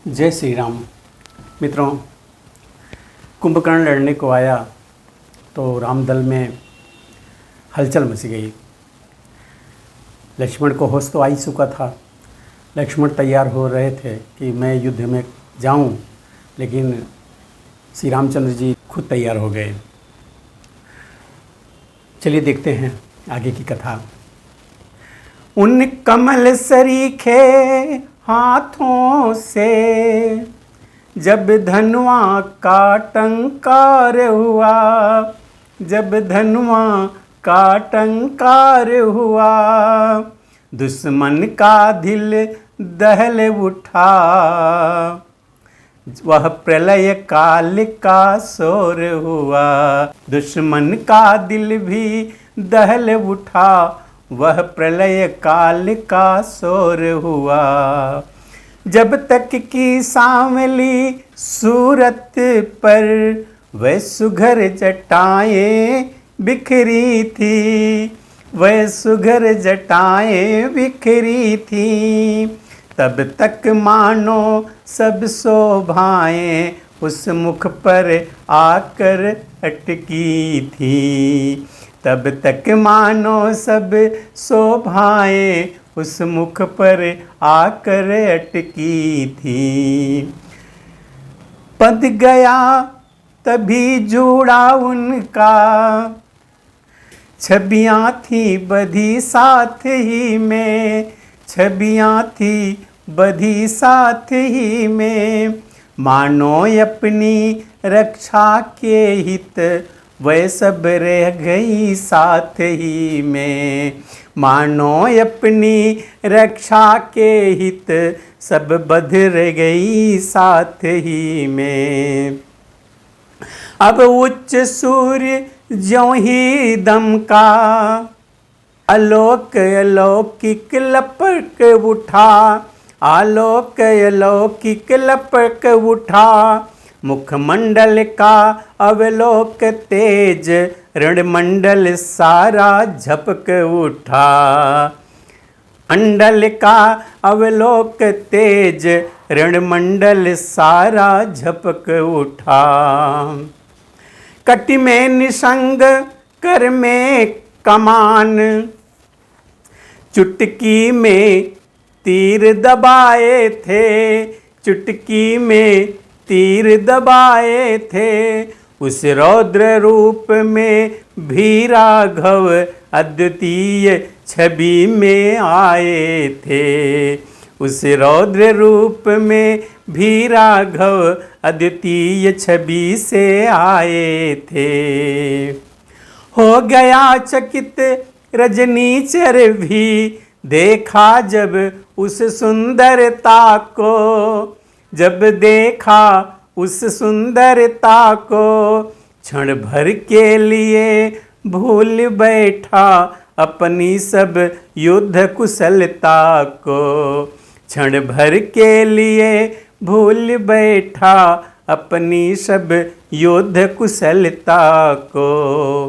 जय श्री राम। मित्रों, कुंभकर्ण लड़ने को आया तो रामदल में हलचल मच गई। लक्ष्मण को होश तो आ ही चुका था। लक्ष्मण तैयार हो रहे थे कि मैं युद्ध में जाऊं, लेकिन श्री रामचंद्र जी खुद तैयार हो गए। चलिए देखते हैं आगे की कथा। उन कमल सरीखे हाथों से जब धनुआ का टंकार हुआ, जब धनुआ का टंकार हुआ, दुश्मन का दिल दहल उठा, वह प्रलय काल का शोर हुआ। दुश्मन का दिल भी दहल उठा, वह प्रलय काल का शोर हुआ। जब तक कि सांवली सूरत पर वह सुघर जटाएं बिखरी थी, वह सुघर जटाएं बिखरी थी, तब तक मानो सब शोभाएं उस मुख पर आकर अटकी थी, तब तक मानो सब शोभाएं उस मुख पर आकर अटकी थी। पद गया तभी जुड़ा उनका, छबियाँ थी बधी साथ ही में, छबियाँ थी बधी साथ ही में, मानो अपनी रक्षा के हित वह सब रह गई साथ ही में, मानो अपनी रक्षा के हित सब बध रह गई साथ ही में। अब उच्च सूर्य ज्यों ही दमका, आलोक अलौकिक लपक उठा, आलोक अलौकिक लपक उठा, मुखमंडल का अवलोक तेज रणमंडल सारा झपक उठा, मंडल का अवलोक तेज रणमंडल सारा झपक उठा। कटि में निसंग कर में कमान, चुटकी में तीर दबाए थे, चुटकी में तीर दबाए थे, उस रौद्र रूप में भी राघव अद्वितीय छवि में आए थे, उस रौद्र रूप में भी राघव अद्वितीय छवि से आए थे। हो गया चकित रजनीचर भी देखा जब उस सुंदरता को, जब देखा उस सुंदरता को, क्षण भर के लिए भूल बैठा अपनी सब युद्ध कुशलता को, क्षण भर के लिए भूल बैठा अपनी सब युद्ध कुशलता को।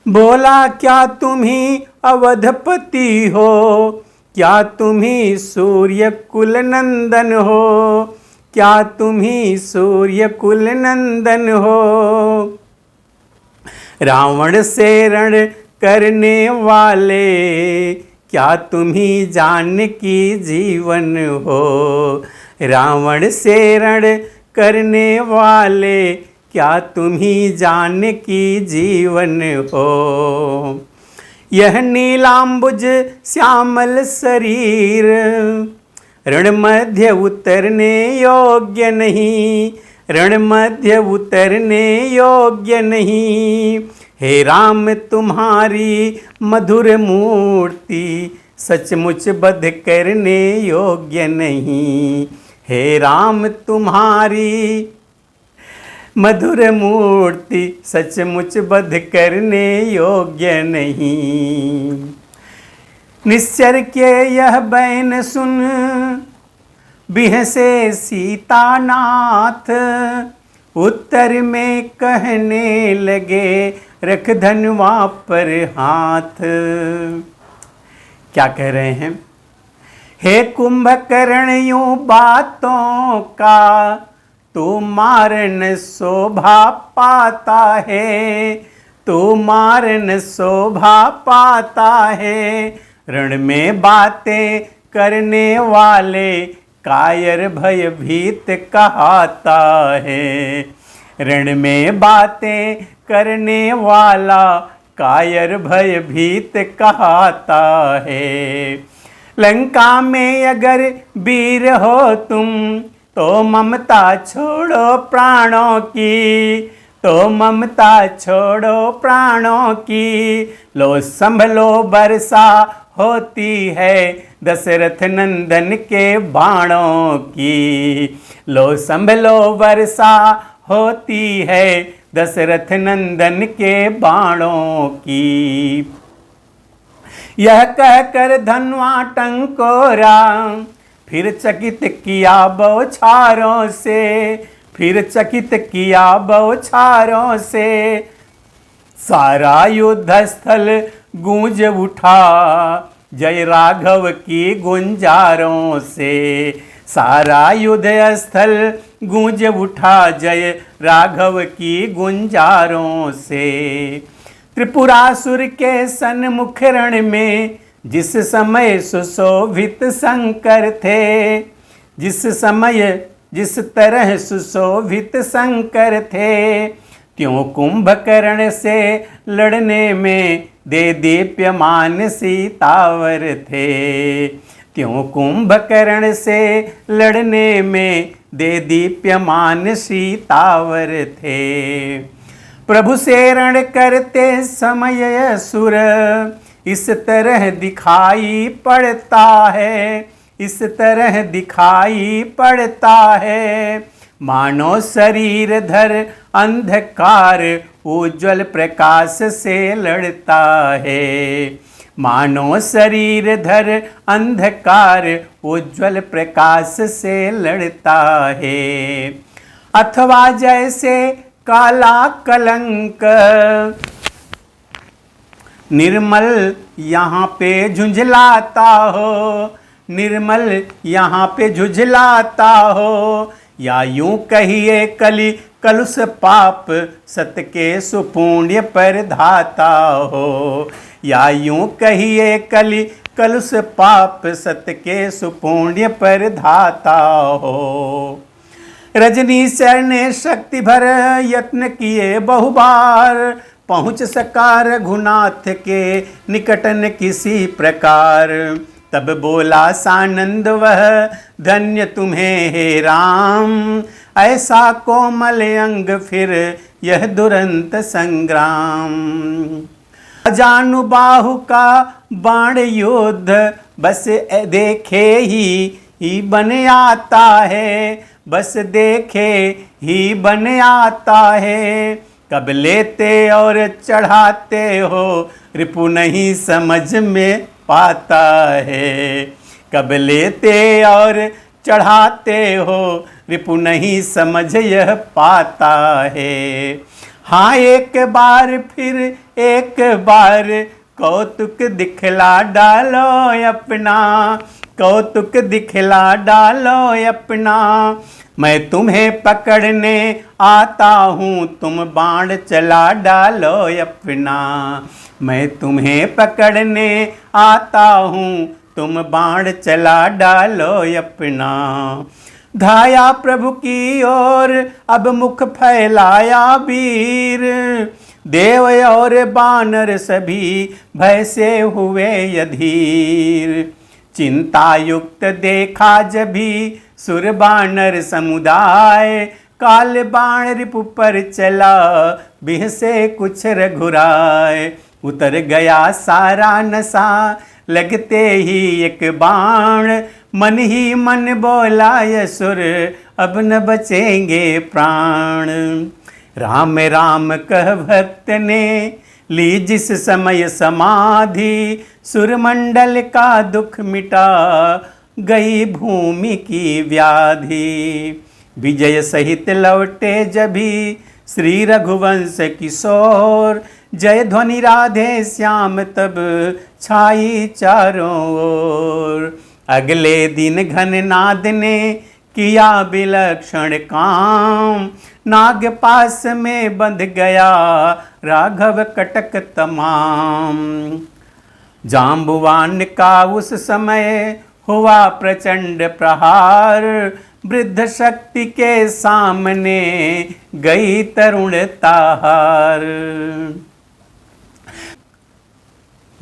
बोला क्या तुम ही अवधपति हो, क्या तुम ही सूर्य कुल नंदन हो, क्या तुम ही सूर्य कुल नंदन हो, रावण से रण करने वाले, क्या तुम ही जानकी जीवन हो, रावण से रण करने वाले, क्या तुम ही जानकी जीवन हो। यह नीलांबुज श्यामल शरीर रण मध्य उतरने योग्य नहीं, रण मध्य उतरने योग्य नहीं, हे राम तुम्हारी मधुर मूर्ति सचमुच बध करने योग्य नहीं, हे राम तुम्हारी मधुर मूर्ति सचमुच बध करने योग्य नहीं। निश्चर के यह बैन सुन बिहसे सीतानाथ, उत्तर में कहने लगे रख धनुआ पर हाथ। क्या कह रहे हैं? हे कुंभकर्ण यूं बातों का तू मारन शोभा पाता है, तू मारन शोभा पाता है। रण में बातें करने वाले कायर भयभीत कहाता है। रण में बातें करने वाला कायर भयभीत कहाता है। लंका में अगर वीर हो तुम तो ममता छोड़ो प्राणों की, तो ममता छोड़ो प्राणों की। लो संभलो वर्षा होती है दशरथ नंदन के बाणों की। लो संभलो वर्षा होती है दशरथ नंदन के बाणों की। यह कहकर धनवा टंकोरा फिर चकित किया बौछारों से, फिर चकित किया बौछारों से। सारा युद्ध स्थल गूंज उठा जय राघव की गुंजारों से। सारा युद्ध स्थल गूंज उठा जय राघव की गुंजारों से। त्रिपुरासुर के सन्मुख रण में जिस समय सुशोभित शंकर थे, जिस समय जिस तरह सुशोभित शंकर थे, त्यों कुंभकर्ण से लड़ने में दे दीप्यमान सीतावर थे। त्यों कुंभकर्ण से लड़ने में दे दीप्यमान सीतावर थे। प्रभु से रण करते समय असुर इस तरह दिखाई पड़ता है, इस तरह दिखाई पड़ता है। मानो शरीर धर अंधकार उज्ज्वल प्रकाश से लड़ता है। मानो शरीर धर अंधकार उज्ज्वल प्रकाश से लड़ता है। अथवा जैसे काला कलंक निर्मल यहाँ पे झुंझलाता हो, निर्मल यहाँ पे झुंझलाता हो। या यूं कहिए कली कलुष पाप सत के सुपुण्य पर धाता हो। या यूं कहिए कली कलुष पाप सत के सुपुण्य पर धाता हो। रजनीशर ने शक्ति भर यत्न किए बहुबार, पहुँच सका रघुनाथ के निकट न किसी प्रकार। तब बोला सानंद वह धन्य तुम्हें हे राम, ऐसा कोमल अंग फिर यह दुरंत संग्राम। जानुबाहु का बाण युद्ध बस देखे ही बन आता है, बस देखे ही बन आता है। कब लेते और चढ़ाते हो रिपु नहीं समझ में पाता है। कब लेते और चढ़ाते हो रिपु नहीं समझ यह पाता है। हाँ एक बार फिर एक बार कौतुक दिखला डालो अपना, कौतुक दिखला डालो अपना। मैं तुम्हें पकड़ने आता हूँ तुम बाण चला डालो अपना। मैं तुम्हें पकड़ने आता हूँ तुम बाण चला डालो अपना। धाया प्रभु की ओर अब मुख फैलाया वीर, देव और बानर सभी भय से हुए अधीर। चिंता युक्त देखा जभी सुर बानर समुदाय, काल बाण रिपु पर चला बिह से कुछ रघुराय। उतर गया सारा नशा लगते ही एक बाण, मन ही मन बोला यसुर अब न बचेंगे प्राण। राम राम कह भक्त ने ली जिस समय समाधि, सुरमंडल का दुख मिटा गई भूमि की व्याधि। विजय सहित लौटे जभी श्री रघुवंश किशोर, जय ध्वनि राधे श्याम तब छाई चारों ओर। अगले दिन घननाद ने किया विलक्षण काम, नाग पास में बंध गया राघव कटक तमाम। जाम्बुवान का उस समय हुआ प्रचंड प्रहार, वृद्ध शक्ति के सामने गई तरुणता हार।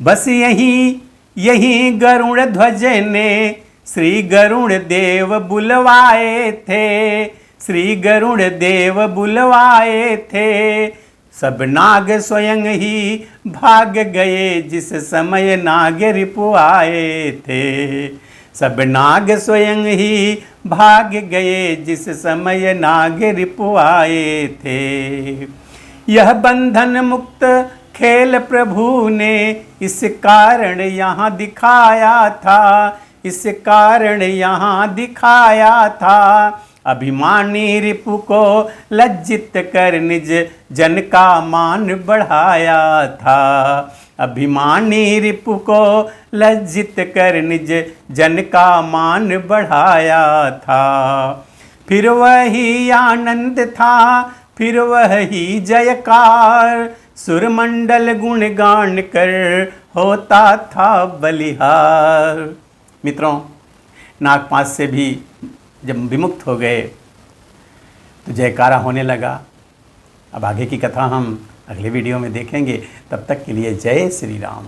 बस यही गरुड़ ध्वज ने श्री गरुड़ देव बुलवाए थे, श्री गरुड़ देव बुलवाए थे। सब नाग स्वयं ही भाग गए जिस समय नाग रिपु आए थे, सब नाग स्वयं ही भाग गए जिस समय नाग रिपु आए थे। यह बंधन मुक्त खेल प्रभु ने इस कारण यहाँ दिखाया था, इस कारण यहाँ दिखाया था। अभिमानी रिपु को लज्जित कर निज जन का मान बढ़ाया था, अभिमानी रिपु को लज्जित कर निज जन का मान बढ़ाया था। फिर वही आनंद था, फिर वही जयकार, सुरमंडल गुणगान कर होता था बलिहार। मित्रों, नागपाश से भी जब विमुक्त हो गए तो जयकारा होने लगा। अब आगे की कथा हम अगले वीडियो में देखेंगे। तब तक के लिए जय श्री राम।